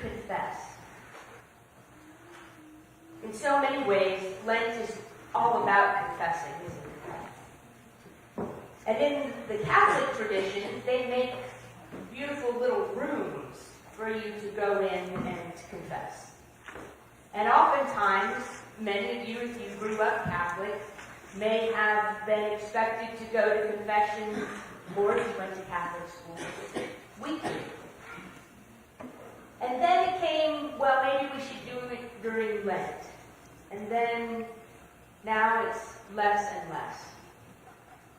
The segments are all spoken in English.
confess? In so many ways, Lent is all about confessing, isn't it? And in the Catholic tradition, they make beautiful little rooms for you to go in and confess. And oftentimes, many of you, if you grew up Catholic, may have been expected to go to confession, or if you went to Catholic school, weekly. And then it came, well, maybe we should do it during Lent. And then, now it's less and less.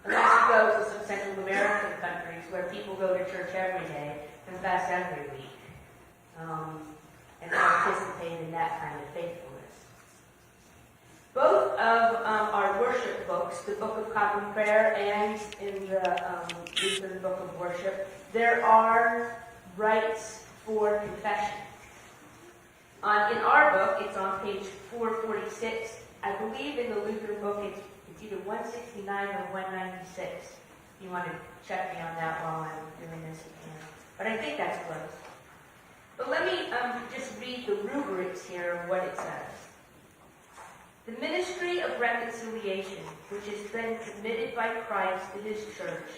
Unless you go to some Central American countries where people go to church every day, confess every week, and participate in that kind of faithfulness. Both of our worship books, the Book of Common Prayer and in the Lutheran Book of Worship, there are rites for confession. In our book, it's on page 446. I believe in the Lutheran book, it's either 169 or 196. If you want to check me on that while I'm doing this, you can. But I think that's close. But let me just read the rubrics here of what it says. The ministry of reconciliation, which has been committed by Christ to his church,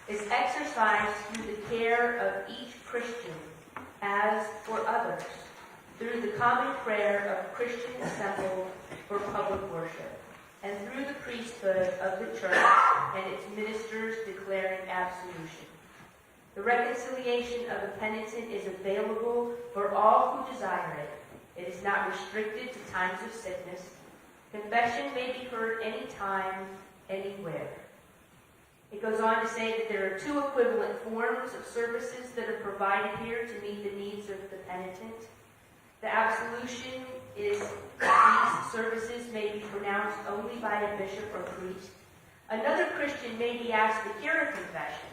is exercised through the care of each Christian as for others, through the common prayer of Christians assembled for public worship, and through the priesthood of the church and its ministers declaring absolution. The reconciliation of the penitent is available for all who desire it. It is not restricted to times of sickness. Confession may be heard anytime, anywhere. It goes on to say that there are two equivalent forms of services that are provided here to meet the needs of the penitent. The absolution is that these services may be pronounced only by a bishop or priest. Another Christian may be asked to hear a confession,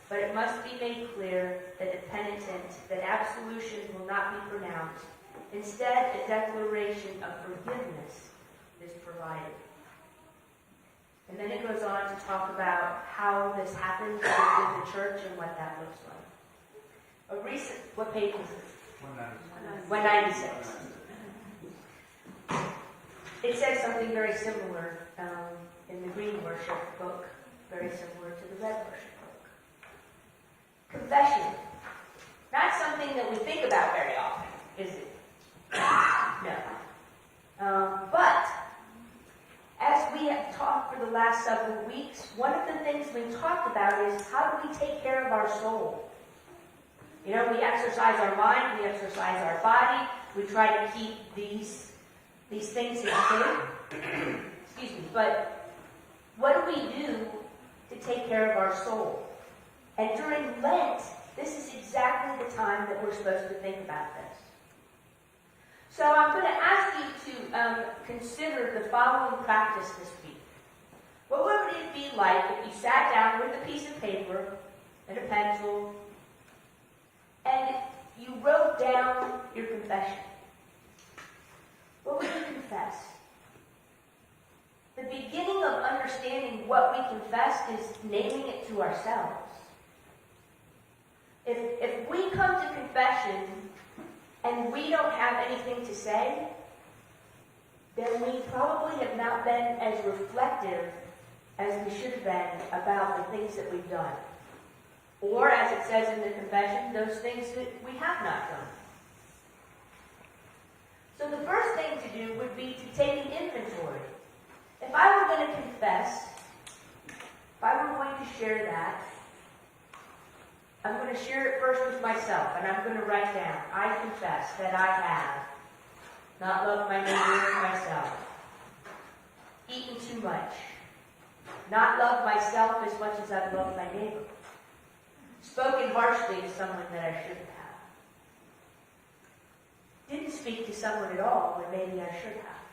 but it must be made clear that the penitent, that absolution will not be pronounced. Instead, a declaration of forgiveness is provided. And then it goes on to talk about how this happens within the church and what that looks like. What page is it? 196. It says something very similar in the green worship book, very similar to the red worship book. Confession. Not something that we think about very often, is it? No. But as we have talked for the last several weeks, one of the things we've talked about is how do we take care of our soul? You know, we exercise our mind, we exercise our body, we try to keep these things in shape. Excuse me, but what do we do to take care of our soul? And during Lent, this is exactly the time that we're supposed to think about this. So I'm going to ask you to consider the following practice this week. What would it be like if you sat down with a piece of paper and a pencil and you wrote down your confession? What would you confess? The beginning of understanding what we confess is naming it to ourselves. If we come to confession and we don't have anything to say, then we probably have not been as reflective as we should have been about the things that we've done. Or, as it says in the confession, those things that we have not done. So the first thing to do would be to take an inventory. If I were going to confess, if I were going to share that, I'm going to share it first with myself, and I'm going to write down, I confess that I have not loved my neighbor as myself, eaten too much, not loved myself as much as I've loved my neighbor, spoken harshly to someone that I shouldn't have, didn't speak to someone at all when maybe I should have.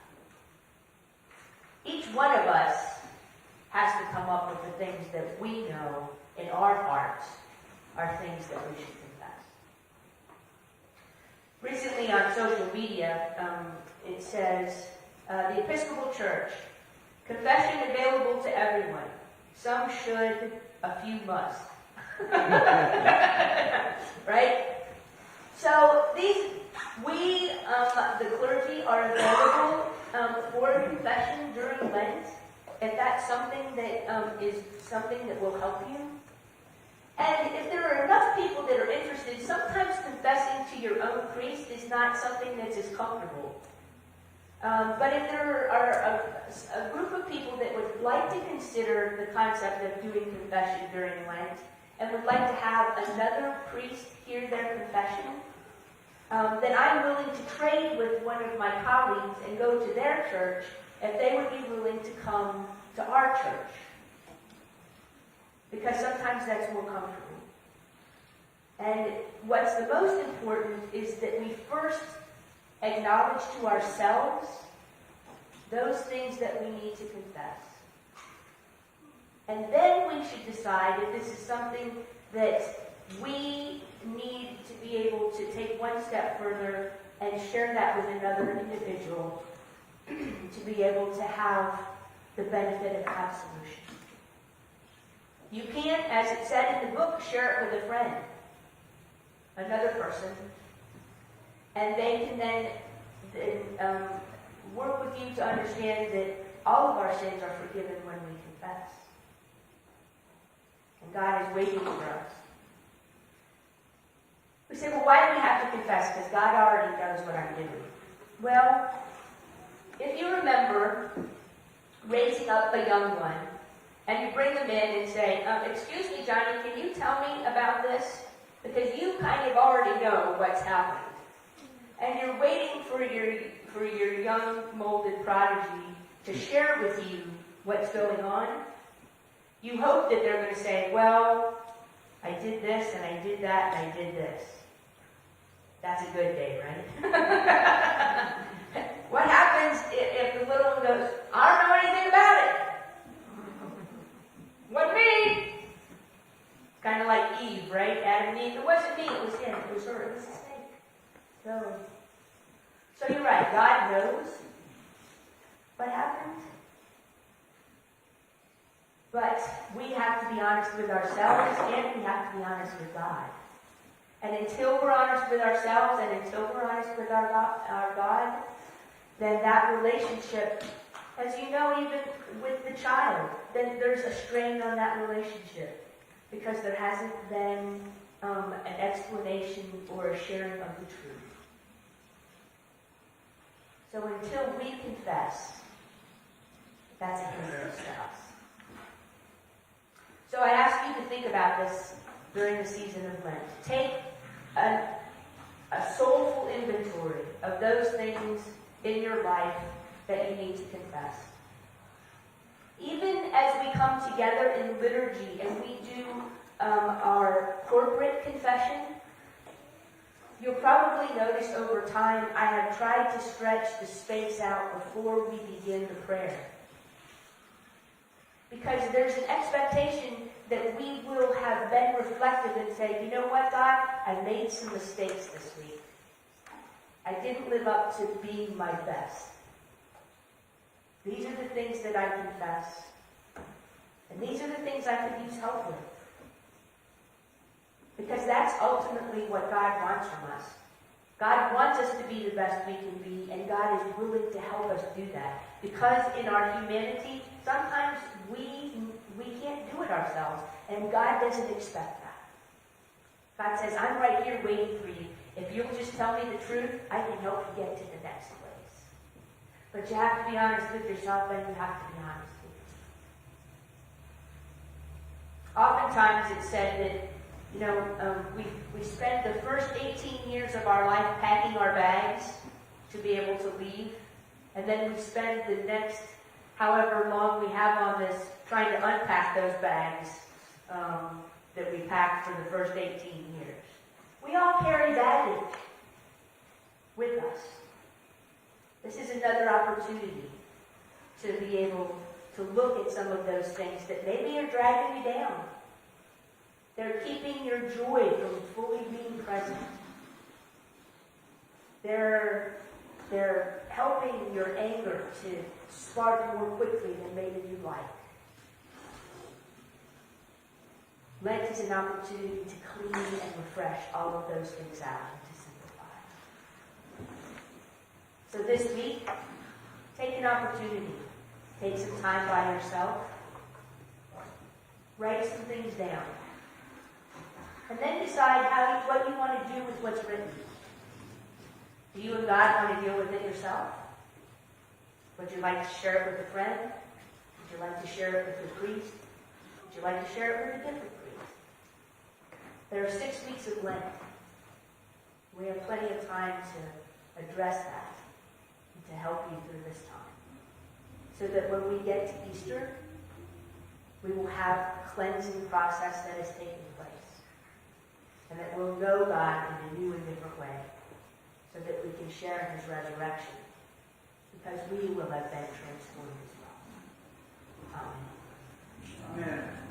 Each one of us has to come up with the things that we know in our hearts are things that we should confess. Recently on social media, it says, the Episcopal Church, confession available to everyone. Some should, a few must. Right? So the clergy, are available for confession during Lent, if that's something that is something that will help you. And if there are enough people that are interested, sometimes confessing to your own priest is not something that's as comfortable. But if there are a group of people that would like to consider the concept of doing confession during Lent, and would like to have another priest hear their confession, then I'm willing to trade with one of my colleagues and go to their church if they would be willing to come to our church. Because sometimes that's more comfortable. And what's the most important is that we first acknowledge to ourselves those things that we need to confess. And then we should decide if this is something that we need to be able to take one step further and share that with another individual to be able to have the benefit of absolution. You can, as it said in the book, share it with a friend, another person, and they can then work with you to understand that all of our sins are forgiven when we confess. And God is waiting for us. We say, well, why do we have to confess? Because God already knows what I'm doing. Well, if you remember raising up a young one, and you bring them in and say, excuse me, Johnny, can you tell me about this? Because you kind of already know what's happened. And you're waiting for your young molded prodigy to share with you what's going on. You hope that they're going to say, well, I did this, and I did that, and I did this. That's a good day, right? What happens if the little one goes, I don't know anything about it? Wasn't me. It's kind of like Eve, right? Adam and Eve. It wasn't me, it was him. It was her. It was a snake. So you're right. God knows what happened. But we have to be honest with ourselves, and we have to be honest with God. And until we're honest with ourselves, and until we're honest with our God, then that relationship, as you know, even with the child, then there's a strain on that relationship because there hasn't been an explanation or a sharing of the truth. So until we confess, that's a hindrance to us. So I ask you to think about this during the season of Lent. Take a soulful inventory of those things in your life that you need to confess. Even as we come together in liturgy and we do our corporate confession, you'll probably notice over time I have tried to stretch the space out before we begin the prayer. Because there's an expectation that we will have been reflective and say, you know what, God? I made some mistakes this week. I didn't live up to being my best. These are the things that I confess. And these are the things I could use help with. Because that's ultimately what God wants from us. God wants us to be the best we can be, and God is willing to help us do that. Because in our humanity, sometimes we can't do it ourselves, and God doesn't expect that. God says, I'm right here waiting for you. If you'll just tell me the truth, I can help you get to the next place. But you have to be honest with yourself, and you have to be honest with yourself. Oftentimes it's said that, we spend the first 18 years of our life packing our bags to be able to leave, and then we spend the next however long we have on this trying to unpack those bags that we packed for the first 18 years. We all carry baggage with us. This is another opportunity to be able to look at some of those things that maybe are dragging you down. They're keeping your joy from fully being present. They're helping your anger to spark more quickly than maybe you'd like. Lent is an opportunity to clean and refresh all of those things out into this week, take an opportunity. Take some time by yourself. Write some things down. And then decide what you want to do with what's written. Do you and God want to deal with it yourself? Would you like to share it with a friend? Would you like to share it with a priest? Would you like to share it with a different priest? There are 6 weeks of Lent. We have plenty of time to address that and to help you through this time. So that when we get to Easter, we will have a cleansing process that is taking place. And that we'll know God in a new and different way. So that we can share his resurrection. Because we will have been transformed as well. Amen. Amen.